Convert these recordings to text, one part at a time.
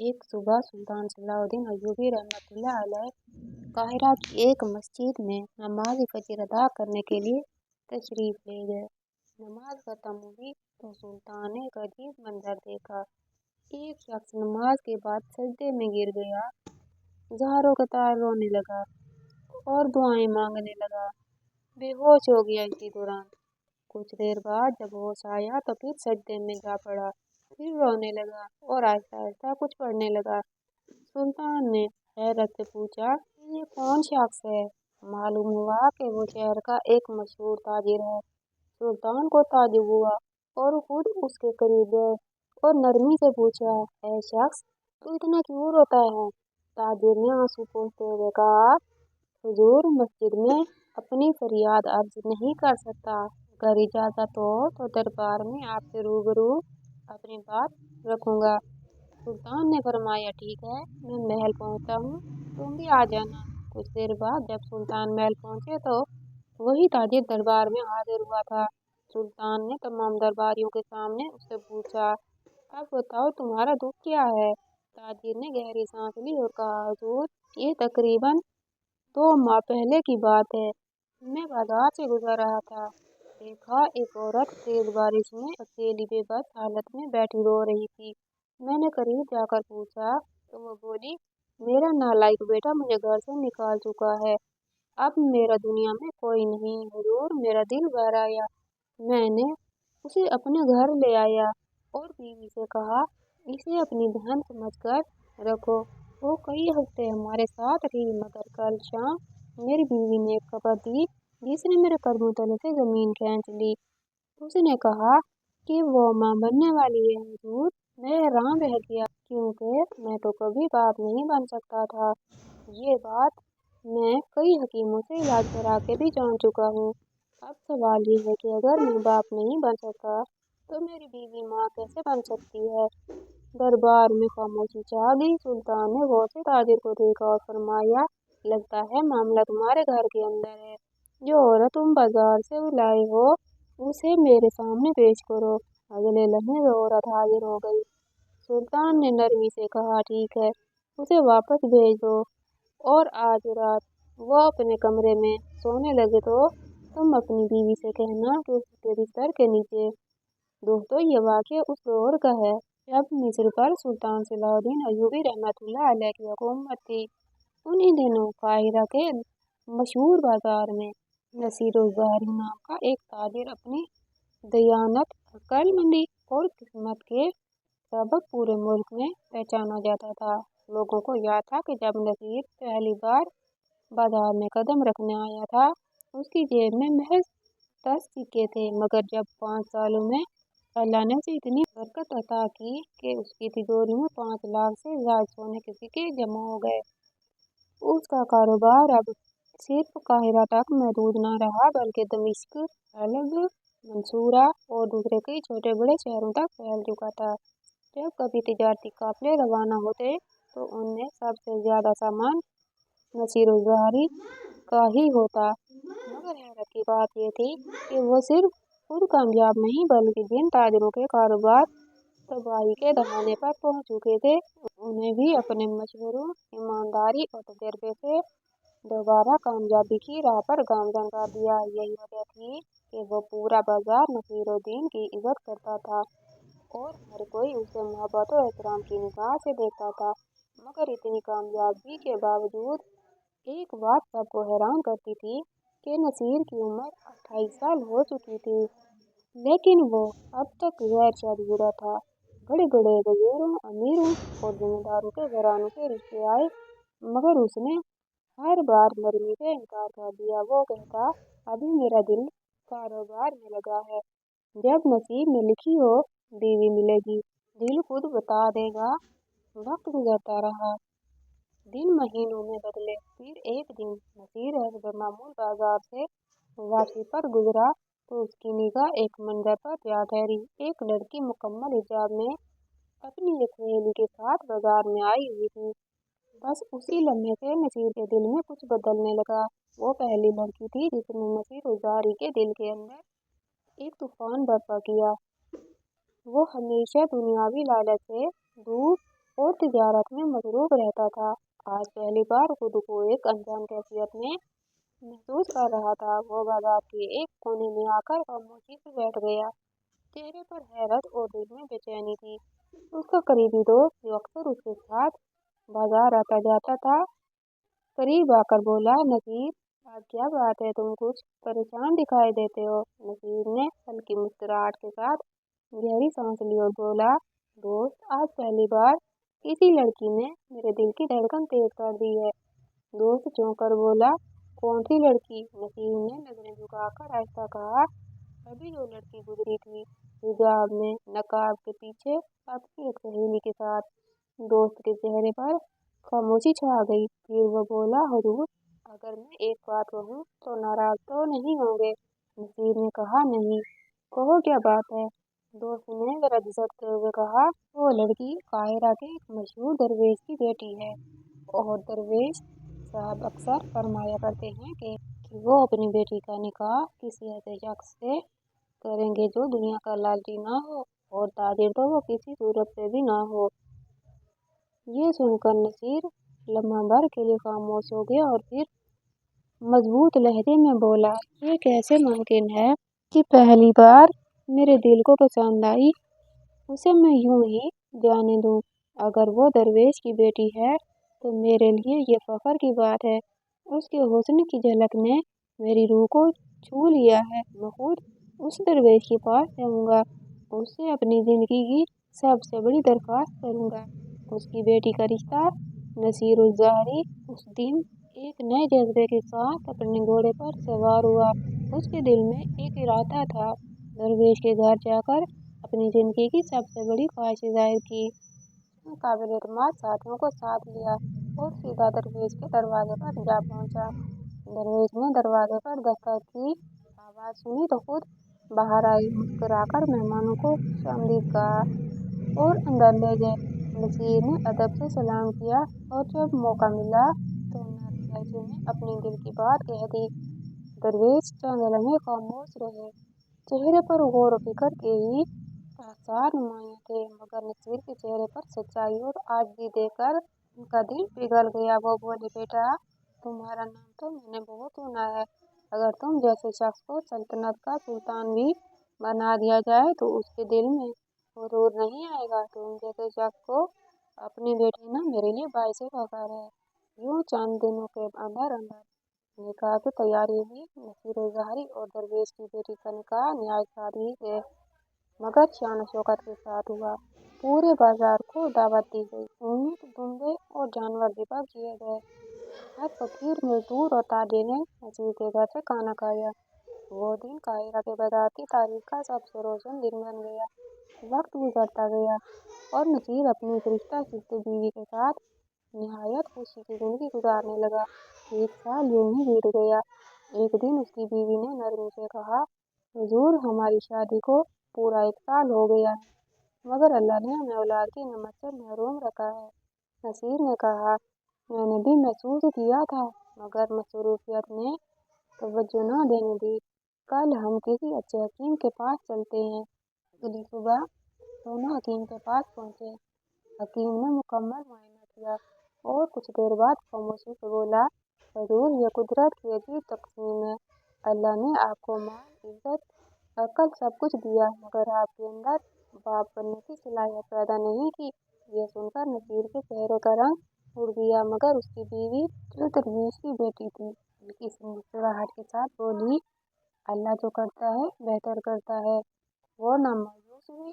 एक सुबह सुल्तान सलाउद्दीन अय्यूबी रहमतुल्लाह अलैह काहिरा की एक मस्जिद में नमाज फजर अदा करने के लिए तशरीफ ले गए। नमाज खत्म हुई तो सुल्तान ने एक अजीब मंजर देखा। एक शख्स नमाज के बाद सजदे में गिर गया, ज़ारों कतार रोने लगा और दुआएं मांगने लगा। बेहोश हो गया इसी दौरान। कुछ देर बाद जब होश आया तो फिर सजदे में जा पड़ा, फिर रोने लगा और आहिस्ता आहिस्ता कुछ पढ़ने लगा। सुल्तान ने हैरत से पूछा, ये कौन शख्स है? मालूम हुआ कि वो शहर का एक मशहूर ताजिर है। सुल्तान को ताज्जुब हुआ और खुद उसके करीब गए और नरमी से पूछा, ऐ शख्स, तू इतना क्यों रोता है? ताजिर ने आंसू पोंछते हुए कहा, हुजूर, मस्जिद में अपनी फरियाद अर्ज नहीं कर सकता। अगर इजाजत हो तो दरबार में आपसे रूबरू अपनी बात रखूंगा। सुल्तान ने फरमाया, ठीक है, मैं महल पहुंचता हूँ, तुम भी आ जाना। कुछ देर बाद जब सुल्तान महल पहुंचे तो वही ताजिर दरबार में हाजिर हुआ था। सुल्तान ने तमाम दरबारियों के सामने उससे पूछा, अब बताओ तुम्हारा दुख क्या है? ताजिर ने गहरी सांस ली और कहा, हुजूर, ये तकरीबन 2 माह पहले की बात है। मैं बाजार से गुजर रहा था, देखा एक औरत तेज बारिश में अकेली बेबस हालत में बैठी रो रही थी। मैंने करीब जाकर पूछा तो वो बोली, मेरा नालायक बेटा मुझे घर से निकाल चुका है, अब मेरा दुनिया में कोई नहीं। हुजूर, मेरा दिल भर आया, मैंने उसे अपने घर ले आया और बीवी से कहा, इसे अपनी बहन समझकर रखो। वो कई हफ्ते हमारे साथ रही, मगर कल शाम मेरी बीवी ने एक खबर दी जिसने मेरे कदमों तले से जमीन खींच ली। उसने कहा कि वो मां बनने वाली है। हुजूर, मैं हैरान रह गया, क्योंकि मैं तो कभी बाप नहीं बन सकता था। ये बात मैं कई हकीमों से इलाज करा के भी जान चुका हूँ। अब सवाल ये है कि अगर मैं बाप नहीं बन सकता तो मेरी बीवी माँ कैसे बन सकती है? दरबार में खामोशी छा गई। सुल्तान ने गौर से ताजिर को देखा और फरमाया, लगता है मामला तुम्हारे घर के अंदर है। जो औरत तुम बाजार से लाए हो उसे मेरे सामने पेश करो। अगले लम्हे वो औरत हाजिर हो गई। सुल्तान ने नरमी से कहा, ठीक है, उसे वापस भेज दो और आज रात वो अपने कमरे में सोने लगे तो तुम अपनी बीवी से कहना कि उसके बिस्तर के नीचे। दोस्तों, ये वाक़या उस दौर का है जब मिस्र पर सुल्तान सलाउद्दीन अय्यूबी रहमतुल्लाह अलैह की हुकूमत थी। उन्हीं दिनों काहिरा के मशहूर बाजार में नसीरुज़्ज़ारी नाम का एक ताजिर अपनी दयानत, अक्लमंदी और किस्मत के सबक पूरे मुल्क में पहचाना जाता था। लोगों को याद था कि जब नसीर पहली बार बाजार में कदम रखने आया था, उसकी जेब में महज 10 सिक्के थे, मगर जब 5 सालों में अल्लाह ने उसे इतनी बरकत अता की कि उसकी तिजोरी में 5 लाख से ज्यादा सोने के सिक्के जमा हो गए। उसका कारोबार अब सिर्फ काहिरा तक महदूद न रहा, बल्कि दमिश्क, हलब, मंसूरा और दूसरे कई छोटे बड़े शहरों तक फैल चुका था। जब कभी तिजारती काफिले रवाना होते तो उनमें सबसे ज्यादा सामान नसीरुज़्ज़ारी का ही होता। मगर हैरत की बात यह थी कि वो सिर्फ खुद कामयाब नहीं, बल्कि जिन ताजिरों के कारोबार तबाही के दहाने पर पहुंच चुके थे, उन्हें भी अपने मशवरों, ईमानदारी और तजर्बे से दोबारा कामयाबी की राह पर गामजन कर दिया। यही वजह थी कि वो पूरा बाजार नसीरुद्दीन की इज्जत करता था और हर कोई उसे मोहब्बत और एहतराम की निगाह से देखता था। मगर इतनी कामयाबी के बावजूद एक बात सबको हैरान करती थी कि नसीर की उम्र 28 साल हो चुकी थी, लेकिन वो अब तक गैर शादीशुदा था। बड़े बड़े वजीरों, अमीरों और जमींदारों के घरानों से रिश्ते आए, मगर उसने हर बार नरमी से इनकार कर दिया। वो कहता, अभी मेरा दिल कारोबार में लगा है, जब नसीब में लिखी हो बीवी मिलेगी, दिल खुद बता देगा। वक्त गुजरता रहा, दिन महीनों में बदले। फिर एक दिन नसीर हस्ब मामूल बाजार से वापसी पर गुजरा तो उसकी निगाह एक मंजर पर जा ठहरी। एक लड़की मुकम्मल हिजाब में अपनी एक सहेली के साथ बाजार में आई हुई थी। बस उसी लम्हे से नसीर के दिल में कुछ बदलने लगा। वो पहली लड़की थी जिसने नसीरुज़्ज़ारी के दिल के अंदर एक तूफान बर्पा किया। वो हमेशा दुनियावी लालच से दूर और तिजारत में मसरूफ रहता था। आज पहली बार खुद को एक अनजान कैफियत में महसूस कर रहा था। वो बाजार के एक कोने में आकर खामोशी से बैठ गया। चेहरे पर हैरत और दिल में बेचैनी थी। उसका करीबी दोस्त जो अक्सर उसके साथ बाजार आता जाता था, करीब आकर बोला, नसीर, आज क्या बात है, तुम कुछ परेशान दिखाई देते हो। नसीर ने हल्की मुस्कुराहट के साथ गहरी सांस ली और बोला, दोस्त, आज पहली बार किसी लड़की ने मेरे दिल की धड़कन तेज कर दी है। दोस्त चौंक कर बोला, कौन सी लड़की? नसीर ने नजरें झुकाकर आहिस्ता कहा, अभी जो लड़की गुजरी थी, हिजाब में, नकाब के पीछे, अपनी एक सहेली के साथ। दोस्त के चेहरे पर खामोशी छा गई। फिर वो बोला, हुजूर, अगर मैं एक बात कहूँ तो नाराज तो नहीं होंगे? नसीर ने कहा, नहीं। कहो, क्या बात है? दोस्त ने जरा झिझकते हुए कहा, वो लड़की काहिरा के एक मशहूर दरवेश की बेटी है। और दरवेश साहब अक्सर फरमाया करते हैं कि वो अपनी बेटी का निकाह किसी ऐसे शख्स से करेंगे जो दुनिया का लालची ना हो, और ताजिर तो वो किसी सूरत से भी ना हो। ये सुनकर नसीर लम्हा भर के लिए खामोश हो गया और फिर मजबूत लहजे में बोला, ये कैसे मुमकिन है कि पहली बार मेरे दिल को पसंद आई, उसे मैं यूं ही जाने दूं। अगर वो दरवेश की बेटी है तो मेरे लिए ये फख्र की बात है। उसके हुस्न की झलक ने मेरी रूह को छू लिया है। मैं खुद उस दरवेश के पास जाऊंगा, उससे अपनी जिंदगी की सबसे बड़ी दरख्वास्त करूंगा। उसकी बेटी का रिश्ता। नसीर उस ज़ाहरी उस दिन एक नए जज्बे के साथ अपने घोड़े पर सवार हुआ। उसके दिल में एक इरादा था, दरवेश के घर जाकर अपनी जिंदगी की सबसे बड़ी ख्वाहिश जाहिर की। काबिल एतमाद साथियों को साथ लिया और सीधा दरवेश के दरवाजे पर जा पहुंचा। दरवेश ने दरवाजे पर दस्तक की आवाज सुनी तो खुद बाहर आई। मुस्कुराकर मेहमानों को खुशामदीद कहा और अंदर ले गए। नसीर ने अदब से सलाम किया और जब मौका मिला तो नरम लहजे में अपने दिल की बात कह दी। दरवेश चंद लम्हे खामोश रहे। चेहरे पर गौर फिक्र के ही आसार नुमाया थे, मगर नसीर के चेहरे पर सच्चाई और आजज़ी देखकर उनका दिल पिघल गया। वो बोले, बेटा, तुम्हारा नाम तो मैंने बहुत सुना है। अगर तुम जैसे शख्स को सल्तनत का सुल्तान भी बना दिया जाए तो उसके दिल में गुरूर नहीं आएगा। तुम जैसे शख्स को अपनी बेटी ना मेरे लिए बाइसे फख्र है। यूं चंद दिनों के अंदर अंदर निकाह की तैयारी हुई। नसीर ज़ाहरी और दरवेश की बेटी का निकाह न्याय सादगी से मगर शान शौकत के साथ हुआ। पूरे बाजार को दावत दी गई। ऊंट, दुम्बे और जानवर ज़िबा किए गए। हर फकीर, मजदूर और ताजे ने नसीर के घर से खाना खाया। वो दिन काहिरा के बाजार की तारीख का सबसे रोशन दिन बन गया। वक्त गुजरता गया और नसीर अपनी फरिश्ता शिफ्ट बीवी के साथ निहायत खुशी की जिंदगी गुजारने लगा। एक साल यूं ही बीत गया। एक दिन उसकी बीवी ने नरमी से कहा, हुजूर, हमारी शादी को पूरा एक साल हो गया है, मगर अल्लाह ने हमें औलाद की नेमत से महरूम रखा है। नसीर ने कहा, मैंने भी महसूस किया था, मगर मसरूफियत ने तवज्जो न देने दी। कल हम किसी अच्छे हकीम के पास चलते हैं। अगली सुबह दोनों हकीम के पास पहुंचे। हकीम ने मुकम्मल मुआयना किया और कुछ देर बाद खामोशी से बोला, हुजूर, ये कुदरत की अजीब तकसीम है। अल्लाह ने आपको माल, इज्जत, अकल सब कुछ दिया, मगर आपके अंदर बाप बनने की सलाहियत पैदा नहीं की। ये सुनकर नसीर के चेहरे का रंग उड़ गया, मगर उसकी बीवी जो दरवेश की बेटी थी हल्की सी मुस्कुराहट के साथ बोली, अल्लाह जो करता है बेहतर करता है। वो न मायूस हुई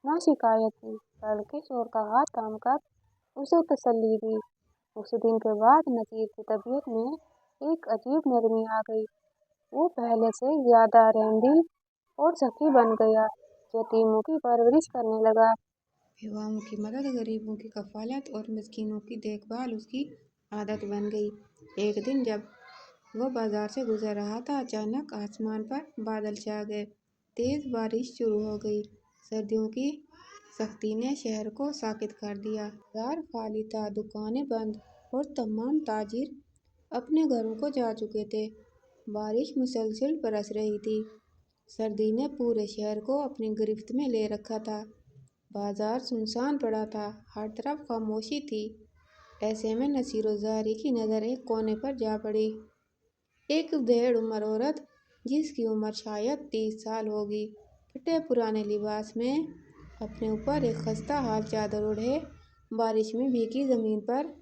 न शिकायत की, बल्कि शोर का हाथ थाम कर उसे तसल्ली दी। उस दिन के बाद नसीर की तबीयत में एक अजीब नरमी आ गई। वो पहले से ज्यादा रहमदिल और सखी बन गया। यतीमों की परवरिश करने लगा, विधवाओं की मदद, गरीबों की कफालत और मिस्कीनों की देखभाल उसकी आदत बन गई। एक दिन जब वो बाजार से गुजर रहा था, अचानक आसमान पर बादल छा गए। तेज बारिश शुरू हो गई। सर्दियों की सख्ती ने शहर को साकित कर दिया। बाजार खाली था, दुकानें बंद और तमाम ताजिर अपने घरों को जा चुके थे। बारिश मुसलसल बरस रही थी। सर्दी ने पूरे शहर को अपनी गिरफ्त में ले रखा था। बाजार सुनसान पड़ा था, हर तरफ खामोशी थी। ऐसे में नसीर और ज़ाहरी की नज़र एक कोने पर जा पड़ी। एक डेढ़ उम्र औरत, जिसकी उम्र शायद 30 साल होगी, फटे पुराने लिबास में अपने ऊपर एक खस्ता हाल चादर ओढ़े बारिश में भीगी ज़मीन पर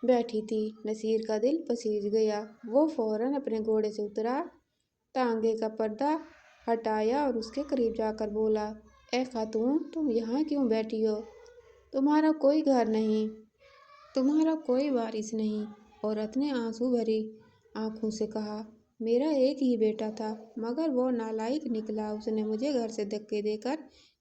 बैठी थी। नसीर का दिल पसीज गया। वो फौरन अपने घोड़े से उतरा, तांगे का पर्दा हटाया और उसके करीब जाकर बोला, ए खातून, तुम यहाँ क्यों बैठी हो? तुम्हारा कोई घर नहीं, तुम्हारा कोई वारिस नहीं। औरत ने आंसू भरी आंखों से कहा, मेरा एक ही बेटा था, मगर वो नालायक निकला। उसने मुझे घर से धक्के देकर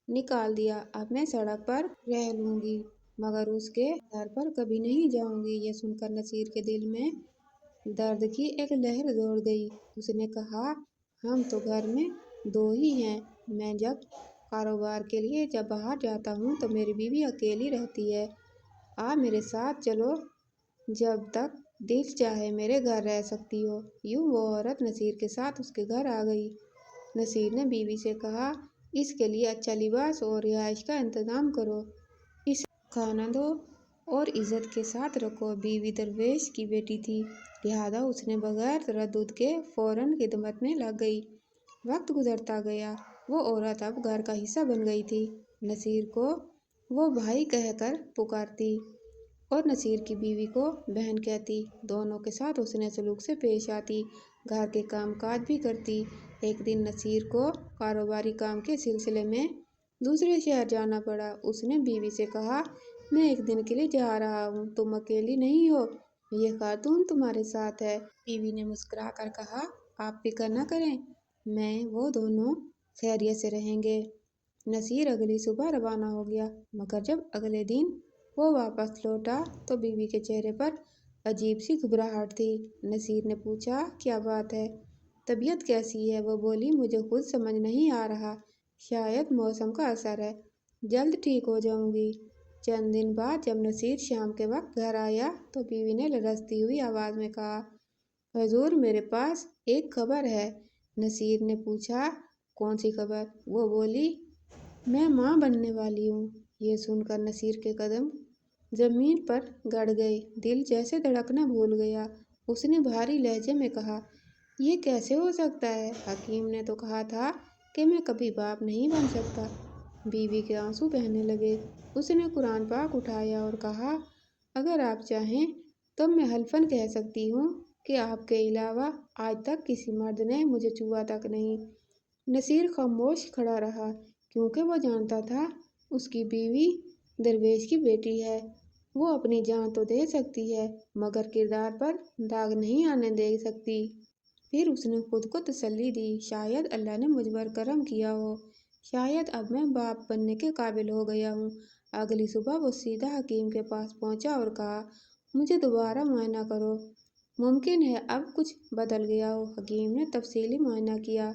निकाल दिया। अब मैं सड़क पर रह लूंगी, मगर उसके घर पर कभी नहीं जाऊंगी। ये सुनकर नसीर के दिल में दर्द की एक लहर दौड़ गई। उसने कहा, हम तो घर में दो ही हैं। मैं जब कारोबार के लिए जब बाहर जाता हूँ तो मेरी बीवी अकेली रहती है। आप मेरे साथ चलो, जब तक दिल चाहे मेरे घर रह सकती हो। यूं वो औरत नसीर के साथ उसके घर आ गई। नसीर ने बीवी से कहा, इसके लिए अच्छा लिबास और रिहाइश का इंतजाम करो, इसे खाना दो और इज्जत के साथ रखो। बीवी दरवेश की बेटी थी, लिहाजा उसने बगैर तरद्दुद के फौरन खिदमत में लग गई। वक्त गुजरता गया, वो औरत अब घर का हिस्सा बन गई थी। नसीर को वो भाई कहकर पुकारती और नसीर की बीवी को बहन कहती। दोनों के साथ उसने सलूक से पेश आती, घर के काम काज भी करती। एक दिन नसीर को कारोबारी काम के सिलसिले में दूसरे शहर जाना पड़ा। उसने बीवी से कहा, मैं एक दिन के लिए जा रहा हूँ, तुम अकेली नहीं हो, ये खातून तुम्हारे साथ है। बीवी ने मुस्कुरा कर कहा, आप फिक्र न करें, मैं वो दोनों खैरियत से रहेंगे। नसीर अगली सुबह रवाना हो गया, मगर जब अगले दिन वो वापस लौटा तो बीवी के चेहरे पर अजीब सी घबराहट थी। नसीर ने पूछा, क्या बात है, तबीयत कैसी है? वो बोली, मुझे खुद समझ नहीं आ रहा, शायद मौसम का असर है, जल्द ठीक हो जाऊंगी। चंद दिन बाद जब नसीर शाम के वक्त घर आया तो बीवी ने लरजती हुई आवाज़ में कहा, हुजूर, मेरे पास एक खबर है। नसीर ने पूछा, कौन सी खबर? वो बोली, मैं माँ बनने वाली हूँ। ये सुनकर नसीर के कदम जमीन पर गड़ गए, दिल जैसे धड़कना भूल गया। उसने भारी लहजे में कहा, ये कैसे हो सकता है? हकीम ने तो कहा था कि मैं कभी बाप नहीं बन सकता। बीवी के आंसू बहने लगे। उसने कुरान पाक उठाया और कहा, अगर आप चाहें तो मैं हल्फन कह सकती हूँ कि आपके अलावा आज तक किसी मर्द ने मुझे छुआ तक नहीं। नसीर खामोश खड़ा रहा, क्योंकि वो जानता था उसकी बीवी दरवेश की बेटी है। वो अपनी जान तो दे सकती है, मगर किरदार पर दाग नहीं आने दे सकती। फिर उसने खुद को तसल्ली दी, शायद अल्लाह ने मुझ पर करम किया हो, शायद अब मैं बाप बनने के काबिल हो गया हूँ। अगली सुबह वो सीधा हकीम के पास पहुँचा और कहा, मुझे दोबारा मुआयना करो, मुमकिन है अब कुछ बदल गया हो। हकीम ने तफसीली मुआयना किया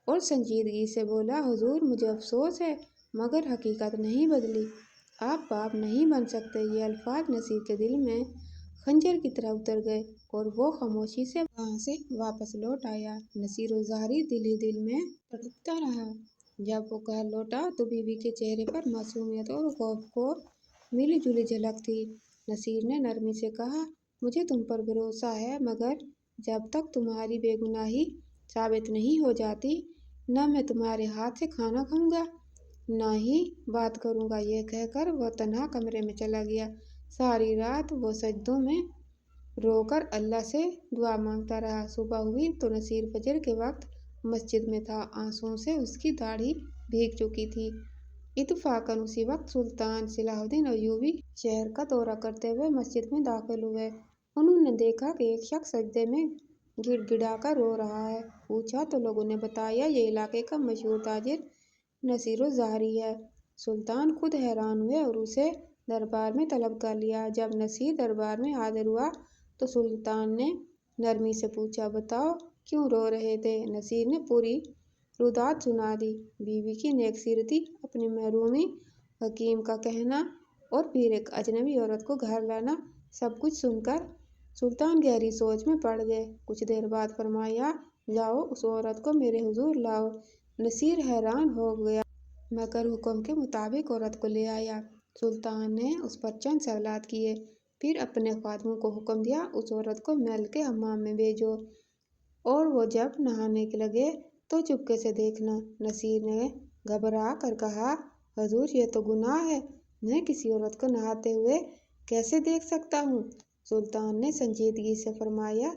और संजीदगी से बोला, हुजूर, मुझे अफसोस है, मगर हकीकत नहीं बदली, आप बाप नहीं बन सकते। ये अल्फाज नसीर के दिल में खंजर की तरह उतर गए और वो खामोशी से वहाँ से वापस लौट आया। नसीर और ज़ाहरी दिल ही दिल में तड़पता रहा। जब वो घर लौटा तो बीवी के चेहरे पर मासूमियत और खौफ को मिली जुली झलक थी। नसीर ने नरमी से कहा, मुझे तुम पर भरोसा है, मगर जब तक तुम्हारी बेगुनाही साबित नहीं हो जाती, न मैं तुम्हारे हाथ से खाना खाऊंगा, न ही बात करूंगा। यह कहकर वह तन्हा कमरे में चला गया। सारी रात वो सजदों में रोकर अल्लाह से दुआ मांगता रहा। सुबह हुई तो नसीर फजर के वक्त मस्जिद में था। आंसुओं से उसकी दाढ़ी भीग चुकी थी। इत्तफाकन उसी वक्त सुल्तान सलाहुद्दीन अय्यूबी शहर का दौरा करते हुए मस्जिद में दाखिल हुए। उन्होंने देखा कि एक शख्स सजदे में गिड़गिड़ाकर रो रहा है। पूछा तो लोगों ने बताया, ये इलाके का मशहूर ताजिर नसीर ज़ाहरी है। सुल्तान खुद हैरान हुए और उसे दरबार में तलब कर लिया। जब नसीर दरबार में हाजिर हुआ तो सुल्तान ने नरमी से पूछा, बताओ क्यों रो रहे थे? नसीर ने पूरी रुदात सुना दी, बीवी की नेकसीरती, अपनी महरूमी, हकीम का कहना और फिर एक अजनबी औरत को घर लाना। सब कुछ सुनकर सुल्तान गहरी सोच में पड़ गए। कुछ देर बाद फरमाया, जाओ उस औरत को मेरे हुजूर लाओ। नसीर हैरान हो गया, मगर हुक्म के मुताबिक औरत को ले आया। सुल्तान ने उस पर चंद सवालात किए, फिर अपने खादिमों को हुक्म दिया, उस औरत को महल के हम्माम में भेजो, और वो जब नहाने के लगे तो चुपके से देखना। नसीर ने घबरा कर कहा, हजूर, ये तो गुनाह है, मैं किसी औरत को नहाते हुए कैसे देख सकता हूँ? सुल्तान ने संजीदगी से फरमाया,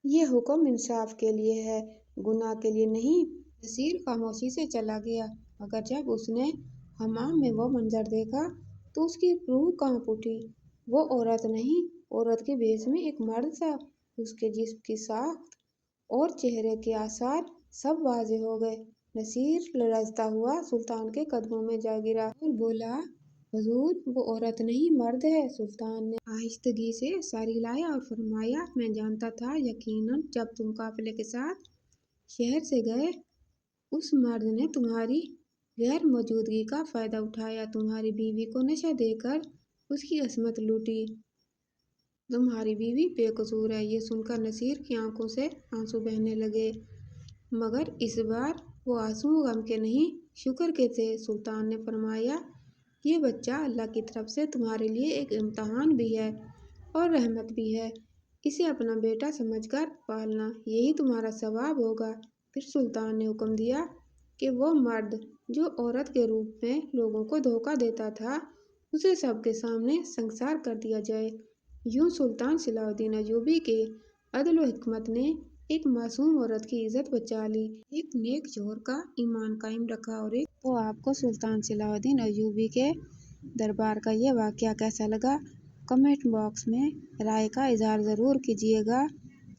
ये हुक्म इंसाफ के लिए है, गुनाह के लिए नहीं। नसीर खामोशी से चला गया, मगर जब उसने हमाम में वो मंजर देखा तो उसकी रूह कांप उठी। वो औरत नहीं, औरत के भेष में एक मर्द था। उसके जिस्म की साख्त और चेहरे के आसार सब वाज़े हो गए। नसीर लड़खड़ाता हुआ सुल्तान के कदमों में जा गिरा और बोला, हुजूर, वो औरत नहीं, मर्द है। सुल्तान ने आहिस्तगी से सर हिलाया और फरमाया, मैं जानता था, यकीनन जब तुम काफिले के साथ शहर से गए, उस मर्द ने तुम्हारी गैर मौजूदगी का फायदा उठाया, तुम्हारी बीवी को नशा देकर उसकी असमत लूटी। तुम्हारी बीवी बेकसूर है। ये सुनकर नसीर की आंखों से आंसू बहने लगे, मगर इस बार वो आंसू गम के नहीं, शुक्र के थे। सुल्तान ने फरमाया, ये बच्चा अल्लाह की तरफ से तुम्हारे लिए एक इम्तहान भी है और रहमत भी है। इसे अपना बेटा समझकर पालना, यही तुम्हारा सवाब होगा। फिर सुल्तान ने हुक्म दिया कि वो मर्द जो औरत के रूप में लोगों को धोखा देता था, उसे सबके सामने संसार कर दिया जाए। यूं सुल्तान सलाहुद्दीन अय्यूबी के अदल व हिकमत ने एक मासूम औरत की इज्जत बचा ली, एक नेक जोहर का ईमान कायम रखा और एक। तो आपको सुल्तान सलाहुद्दीन अय्यूबी के दरबार का ये वाकया कैसा लगा? कमेंट बॉक्स में राय का इजहार ज़रूर कीजिएगा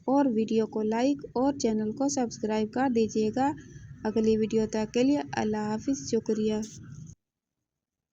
और वीडियो को लाइक और चैनल को सब्सक्राइब कर दीजिएगा। अगली वीडियो तक के लिए अल्लाह हाफिज़, शुक्रिया।